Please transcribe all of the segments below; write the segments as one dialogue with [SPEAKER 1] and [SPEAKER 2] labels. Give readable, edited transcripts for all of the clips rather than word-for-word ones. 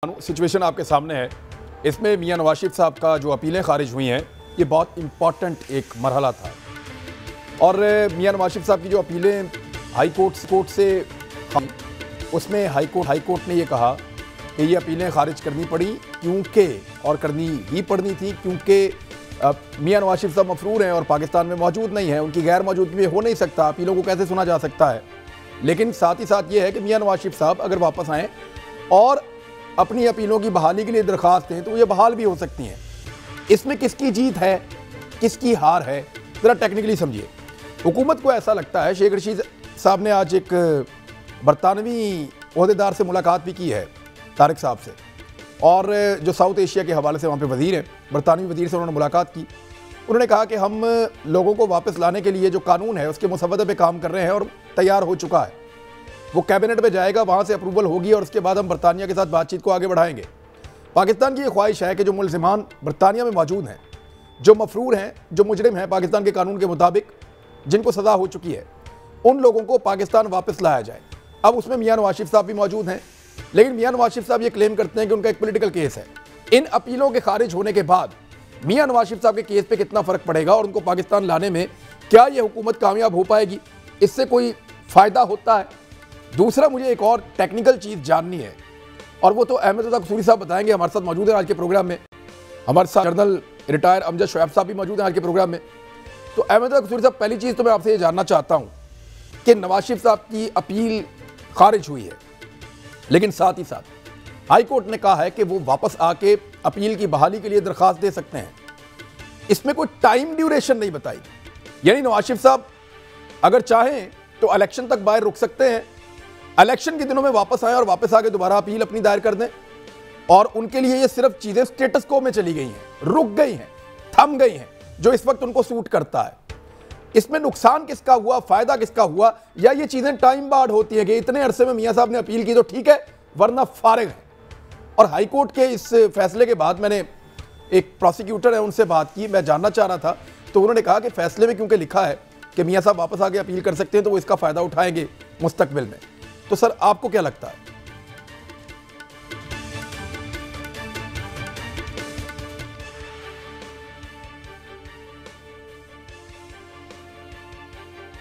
[SPEAKER 1] Situation आपके सामने है। इसमें मियां नवाज शरीफ साहब का जो अपीलें खारिज हुई हैं, ये बहुत इंपॉर्टेंट एक मरहला था। और मियां नवाज शरीफ साहब की जो अपीलें हाई कोर्ट से, उसमें हाई कोर्ट ने ये कहा कि ये अपीलें खारिज करनी पड़ी क्योंकि, और करनी ही पड़नी थी क्योंकि मियां नवाज शरीफ साहब मफरूर हैं और पाकिस्तान में मौजूद नहीं है। उनकी गैर मौजूदगी में हो नहीं सकता, अपीलों को कैसे सुना जा सकता है। लेकिन साथ ही साथ ये है कि मियां नवाज शरीफ साहब अगर वापस आएँ और अपनी अपीलों की बहाली के लिए दरख्वास्त हैं तो ये बहाल भी हो सकती हैं। इसमें किसकी जीत है, किसकी हार है, ज़रा टेक्निकली समझिए। हुकूमत को ऐसा लगता है, शेख रशीद साहब ने आज एक बरतानवी ओहदेदार से मुलाकात भी की है, तारिक साहब से, और जो साउथ एशिया के हवाले से वहाँ पे वज़ीर हैं, बरतानवी वज़ीर से उन्होंने मुलाकात की। उन्होंने कहा कि हम लोगों को वापस लाने के लिए जो कानून है उसके मुसवदे पे काम कर रहे हैं और तैयार हो चुका है। वो कैबिनेट में जाएगा, वहाँ से अप्रूवल होगी और उसके बाद हम बरतानिया के साथ बातचीत को आगे बढ़ाएंगे। पाकिस्तान की ये ख्वाहिश है कि जो मुल्ज़िमान बरतानिया में मौजूद हैं, जो मफरूर हैं, जो मुजरिम हैं पाकिस्तान के कानून के मुताबिक, जिनको सज़ा हो चुकी है, उन लोगों को पाकिस्तान वापस लाया जाए। अब उसमें मियां नवाज शरीफ साहब भी मौजूद हैं, लेकिन मियां नवाज शरीफ साहब ये क्लेम करते हैं कि उनका एक पॉलिटिकल केस है। इन अपीलों के खारिज होने के बाद मियां नवाज शरीफ साहब के केस पे कितना फ़र्क पड़ेगा और उनको पाकिस्तान लाने में क्या ये हुकूमत कामयाब हो पाएगी, इससे कोई फ़ायदा होता है? दूसरा, मुझे एक और टेक्निकल चीज़ जाननी है और वो तो अहमद रज़ा कसूरी साहब बताएंगे, हमारे साथ मौजूद है आज के प्रोग्राम में। हमारे साथ जनरल रिटायर अमजद शोएब साहब भी मौजूद हैं आज के प्रोग्राम में। तो अहमद रज़ा कसूरी साहब, पहली चीज़ तो मैं आपसे ये जानना चाहता हूँ कि नवाज शरीफ साहब की अपील खारिज हुई है, लेकिन साथ ही साथ हाई कोर्ट ने कहा है कि वो वापस आके अपील की बहाली के लिए दरख्वास्त दे सकते हैं। इसमें कोई टाइम ड्यूरेशन नहीं बताई, यानी नवाज शरीफ साहब अगर चाहें तो इलेक्शन तक बाहर रुक सकते हैं, इलेक्शन के दिनों में वापस आए और वापस आके दोबारा अपील अपनी दायर कर दें, और उनके लिए ये सिर्फ चीज़ें स्टेटस को में चली गई हैं, रुक गई हैं, थम गई हैं, जो इस वक्त उनको सूट करता है। इसमें नुकसान किसका हुआ, फायदा किसका हुआ, या ये चीज़ें टाइम बार्ड होती हैं कि इतने अरसे में मियाँ साहब ने अपील की तो ठीक है, वरना फारिग है। और हाई कोर्ट के इस फैसले के बाद मैंने एक प्रोसिक्यूटर है उनसे बात की, मैं जानना चाह रहा था, तो उन्होंने कहा कि फैसले में क्योंकि लिखा है कि मियाँ साहब वापस आके अपील कर सकते हैं तो वो इसका फ़ायदा उठाएंगे मुस्तकबिल में। तो सर, आपको क्या लगता है?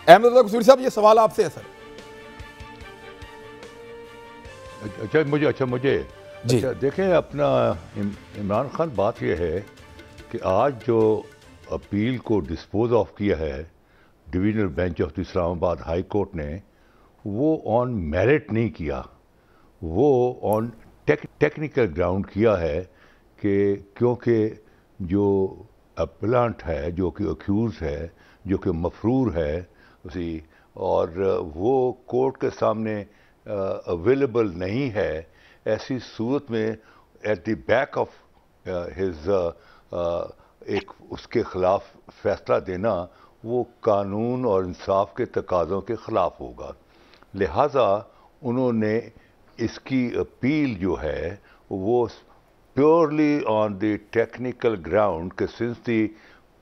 [SPEAKER 1] अहमद रज़ा कसूरी साहब, ये सवाल आपसे है सर।
[SPEAKER 2] मुझे देखें, अपना इमरान खान, बात यह है कि आज जो अपील को डिस्पोज ऑफ किया है divisional bench of Islamabad high court ने, वो ऑन मेरिट नहीं किया, वो ऑन टेक्निकल ग्राउंड किया है कि क्योंकि जो अपलांट है, जो कि अक्यूज है, जो कि मफरूर है उसी, और वो कोर्ट के सामने अवेलेबल नहीं है, ऐसी सूरत में at the back of his एक उसके ख़िलाफ़ फैसला देना वो कानून और इंसाफ के तकाज़ों के ख़िलाफ़ होगा। लिहाजा उन्होंने इसकी अपील जो है वो purely on the technical ground कि since the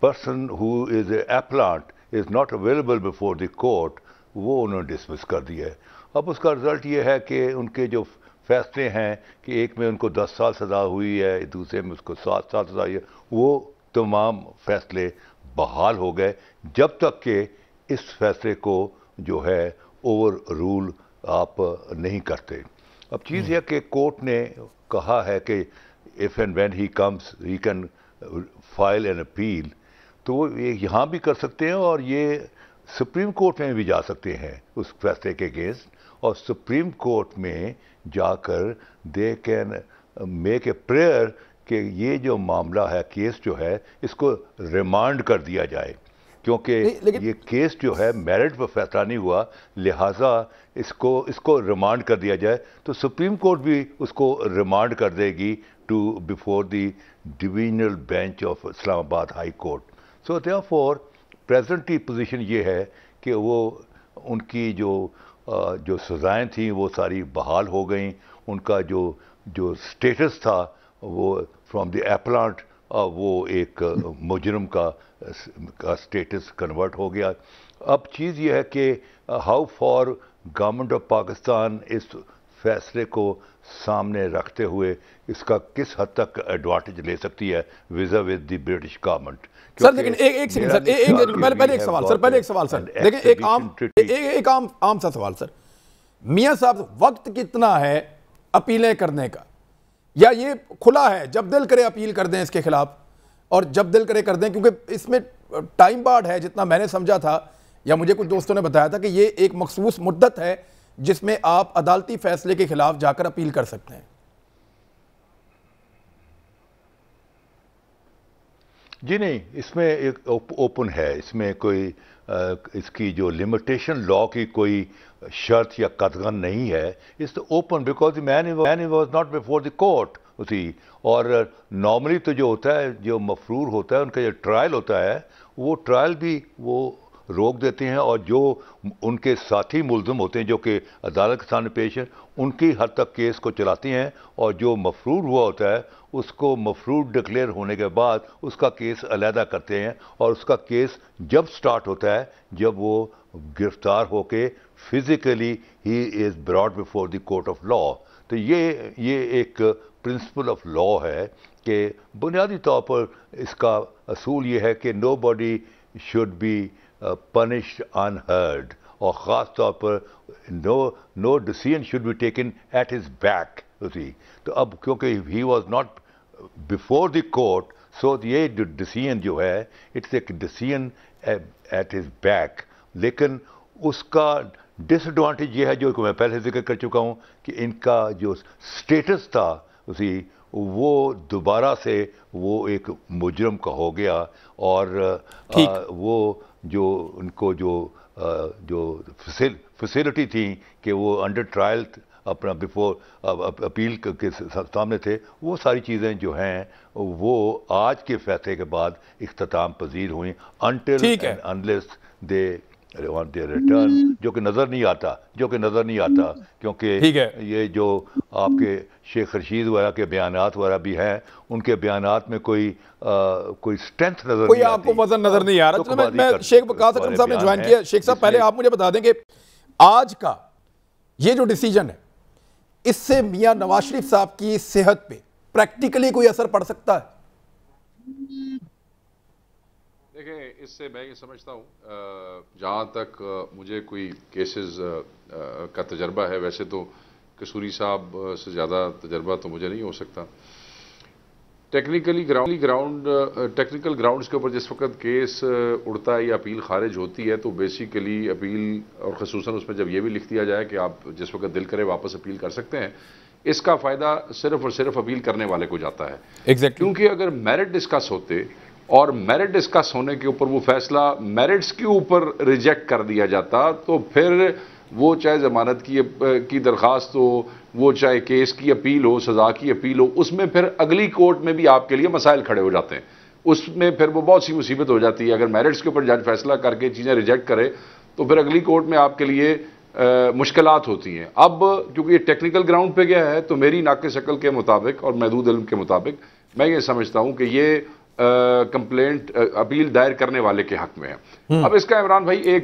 [SPEAKER 2] person who is a appellant is not available before the court, वो उन्होंने डिसमिस कर दिया है। अब उसका रिज़ल्ट ये है कि उनके जो फैसले हैं कि एक में उनको 10 साल सज़ा हुई है, दूसरे में उसको 7 साल सज़ा हुई है, वो तमाम फैसले बहाल हो गए जब तक कि इस फैसले को जो है ओवर रूल आप नहीं करते। अब चीज़ यह कि कोर्ट ने कहा है कि if and when he comes he can file an appeal, तो वो ये यहाँ भी कर सकते हैं और ये सुप्रीम कोर्ट में भी जा सकते हैं उस फैसले के अगेंस्ट, और सुप्रीम कोर्ट में जाकर they can make a prayer कि ये जो मामला है, केस जो है, इसको रिमांड कर दिया जाए, क्योंकि ये केस जो है मेरिट पर फैसला नहीं हुआ, लिहाजा इसको रिमांड कर दिया जाए, तो सुप्रीम कोर्ट भी उसको रिमांड कर देगी to before the divisional bench of Islamabad high court. So therefore presently position ये है कि वो उनकी जो सज़ाएँ थी वो सारी बहाल हो गई, उनका जो स्टेटस था वो फ्रॉम द एप्लांट वो एक मुजरिम का स्टेटस कन्वर्ट हो गया। अब चीज़ ये है कि how for government of Pakistan is फैसले को सामने रखते हुए इसका किस हद तक एडवांटेज ले सकती है visa with the British government.
[SPEAKER 1] Sir लेकिन एक सेकंड सर, पहले एक सवाल सर, देखिए एक आम सा सवाल सर, मियां साहब वक्त कितना है अपीलें करने का, या ये खुला है जब दिल करे अपील कर दें इसके खिलाफ और जब दिल करे कर दें, क्योंकि इसमें टाइम बार्ड है जितना मैंने समझा था या मुझे कुछ दोस्तों ने बताया था कि ये एक मखसूस मुद्दत है जिसमें आप अदालती फैसले के खिलाफ जाकर अपील कर सकते हैं।
[SPEAKER 2] जी नहीं, इसमें एक ओपन है, इसमें कोई इसकी जो लिमिटेशन लॉ की कोई शर्त या कतगन नहीं है। It's open because the man was not before the court उसी। और नॉर्मली तो जो होता है, जो मफरूर होता है, उनका जो ट्रायल होता है, वो ट्रायल भी वो रोक देते हैं और जो उनके साथी मुल्ज़िम होते हैं जो कि अदालत के सामने पेश हैं, उनकी हद तक केस को चलाती हैं और जो मफरूर हुआ होता है उसको मफरूर डिक्लेयर होने के बाद उसका केस अलहदा करते हैं और उसका केस जब स्टार्ट होता है जब वो गिरफ्तार होके physically he is brought before the court of law. तो ये एक प्रिंसिपल ऑफ लॉ है कि बुनियादी तौर पर इसका असूल ये है कि nobody should be punished unheard, और ख़ास तौर पर no decision should be taken at his back। तो अब क्योंकि he was not before the court, so ये decision जो है it's a decision at his back। लेकिन उसका डिसएडवांटेज ये है जो मैं पहले जिक्र कर चुका हूँ कि इनका जो स्टेटस था वो दोबारा से वो एक मुजरम का हो गया और वो जो उनको जो फैसिलिटी थी कि वो अंडर ट्रायल अपना बिफोर अपील के सामने थे, वो सारी चीज़ें जो हैं वो आज के फैसले के बाद इख्तिताम पजीर हुई until and unless they want their return, जो कि नज़र नहीं आता क्योंकि ये जो आपके शेख रशीद वगैरह के बयानात वगैरह भी हैं, उनके बयानात में कोई स्ट्रेंथ नजर नहीं आती,
[SPEAKER 1] आपको वजन नजर नहीं आ रहा। तो मैं शेख वकास अकरम साहब ने ज्वाइन किया। शेख साहब पहले आप मुझे बता दें कि आज का ये जो डिसीजन है इससे मियां नवाज शरीफ साहब की सेहत पे प्रैक्टिकली कोई असर पड़ सकता है?
[SPEAKER 3] देखें, इससे मैं ये समझता हूँ, जहाँ तक मुझे कोई केसेस का तजर्बा है, वैसे तो कसूरी साहब से ज़्यादा तजर्बा तो मुझे नहीं हो सकता। टेक्निकल ग्राउंड्स के ऊपर जिस वक्त केस उड़ता है या अपील खारिज होती है तो बेसिकली अपील, और ख़ुसूसन उसमें जब ये भी लिख दिया जाए कि आप जिस वक्त दिल करे वापस अपील कर सकते हैं, इसका फ़ायदा सिर्फ और सिर्फ अपील करने वाले को जाता है।
[SPEAKER 1] Exactly.
[SPEAKER 3] क्योंकि अगर मेरिट डिस्कस होते और मेरिट डिस्कस होने के ऊपर वो फैसला मेरिट्स के ऊपर रिजेक्ट कर दिया जाता तो फिर वो चाहे ज़मानत की दरख्वास्त हो, वो चाहे केस की अपील हो, सज़ा की अपील हो, उसमें फिर अगली कोर्ट में भी आपके लिए मसाइल खड़े हो जाते हैं। उसमें फिर वो बहुत सी मुसीबत हो जाती है। अगर मेरिट्स के ऊपर जज फैसला करके चीज़ें रिजेक्ट करे तो फिर अगली कोर्ट में आपके लिए मुश्किलात होती हैं। अब क्योंकि ये टेक्निकल ग्राउंड पे गया है तो मेरी नाक़े शक्ल के मुताबिक और महदूद इल्म के मुताबिक मैं ये समझता हूँ कि ये कंप्लेंट अपील दायर करने वाले के हक में है। अब इसका इमरान भाई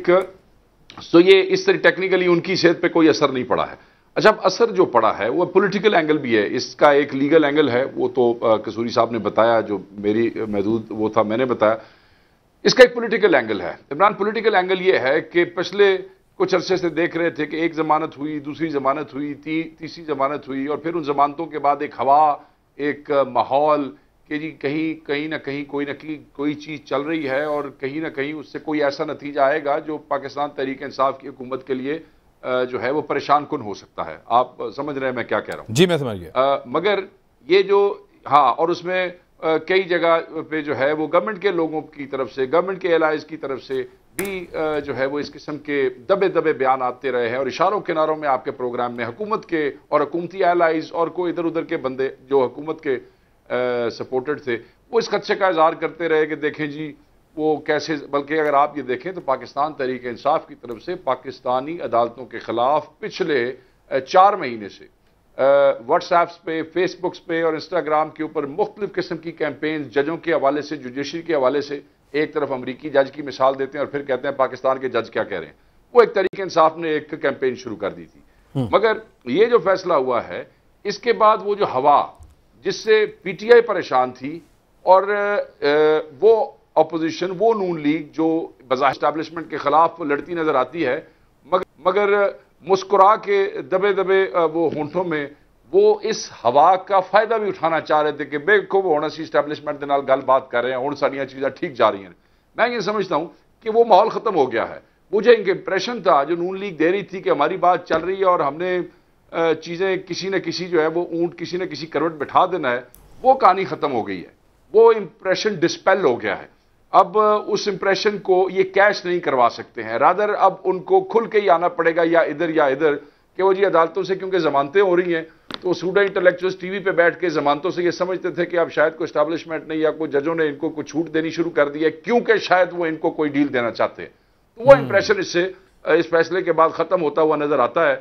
[SPEAKER 3] तो ये इस तरह टेक्निकली उनकी सेहत पे कोई असर नहीं पड़ा है। अच्छा, अब असर जो पड़ा है वो पॉलिटिकल एंगल भी है, इसका एक लीगल एंगल है, वो तो कसूरी साहब ने बताया, जो मेरी महदूद वो था मैंने बताया। इसका एक पॉलिटिकल एंगल है इमरान। पॉलिटिकल एंगल ये है कि पिछले कुछ अरसे से देख रहे थे कि एक जमानत हुई, दूसरी जमानत हुई, तीसरी जमानत हुई, और फिर उन जमानतों के बाद एक हवा, एक माहौल कि जी कहीं ना कहीं कोई चीज़ चल रही है और कहीं ना कहीं उससे कोई ऐसा नतीजा आएगा जो पाकिस्तान तहरीक इंसाफ की हुकूमत के लिए जो है वो परेशान कुन हो सकता है। आप समझ रहे हैं मैं क्या कह रहा हूँ?
[SPEAKER 1] जी मैं समझ गया।
[SPEAKER 3] मगर ये जो और उसमें कई जगह पे जो है वो गवर्नमेंट के लोगों की तरफ से, गवर्नमेंट के एलाइज की तरफ से भी जो है वो इस किस्म के दबे बयान आते रहे हैं और इशारों किनारों में आपके प्रोग्राम में हुकूमत के और हुकूमती एलाइज और कोई इधर उधर के बंदे जो हुकूमत के सपोर्टेड थे वो इस खदशे का इजहार करते रहे कि देखें जी वो कैसे, बल्कि अगर आप ये देखें तो पाकिस्तान तहरीक इंसाफ की तरफ से पाकिस्तानी अदालतों के खिलाफ पिछले 4 महीने से व्हाट्सएप्स पे, फेसबुक्स पे और इंस्टाग्राम के ऊपर मुख्तलिफ किस्म की कैंपेन जजों के हवाले से, जुडिशरी के हवाले से, एक तरफ अमरीकी जज की मिसाल देते हैं और फिर कहते हैं पाकिस्तान के जज क्या कह रहे हैं। वो एक तहरीक इंसाफ ने एक कैंपेन शुरू कर दी थी। मगर ये जो फैसला हुआ है, इसके बाद वो जो हवा जिससे पीटीआई परेशान थी और वो अपोजिशन, वो नून लीग जो बज़ाहिर एस्टैब्लिशमेंट के खिलाफ लड़ती नजर आती है, मगर मुस्कुरा के दबे दबे वो होंठों में वो इस हवा का फायदा भी उठाना चाह रहे थे कि बेखूब होना सी एस्टैब्लिशमेंट के नाल गलबात कर रहे हैं, हुण सारियां चीज़ां ठीक जा रही हैं। मैं ये समझता हूं कि वो माहौल खत्म हो गया है। मुझे इनके इंप्रेशन था जो नून लीग दे रही थी कि हमारी बात चल रही है और हमने चीज़ें किसी न किसी जो है वो ऊंट किसी न किसी करवट बिठा देना है, वो कहानी खत्म हो गई है। वो इंप्रेशन डिस्पेल हो गया है। अब उस इंप्रेशन को ये कैश नहीं करवा सकते हैं। रादर अब उनको खुल के ही आना पड़ेगा या इधर कि वो जी अदालतों से क्योंकि जमानतें हो रही हैं, तो सूडा इंटेलेक्चुअल्स टीवी पे बैठ के जमानतों से ये समझते थे कि अब शायद कोई एस्टैब्लिशमेंट ने या कोई जजों ने इनको कुछ छूट देनी शुरू कर दी है क्योंकि शायद वो इनको कोई डील देना चाहते हैं। तो वो इंप्रेशन इससे इस फैसले के बाद खत्म होता हुआ नजर आता है।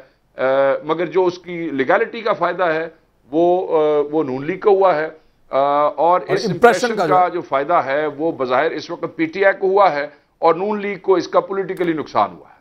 [SPEAKER 3] मगर जो उसकी लीगैलिटी का फायदा है वो नून लीग को हुआ है और इस इंप्रेशन का जो फायदा है वो बज़ाहिर इस वक्त पीटीआई को हुआ है और नून लीग को इसका पॉलिटिकली नुकसान हुआ है।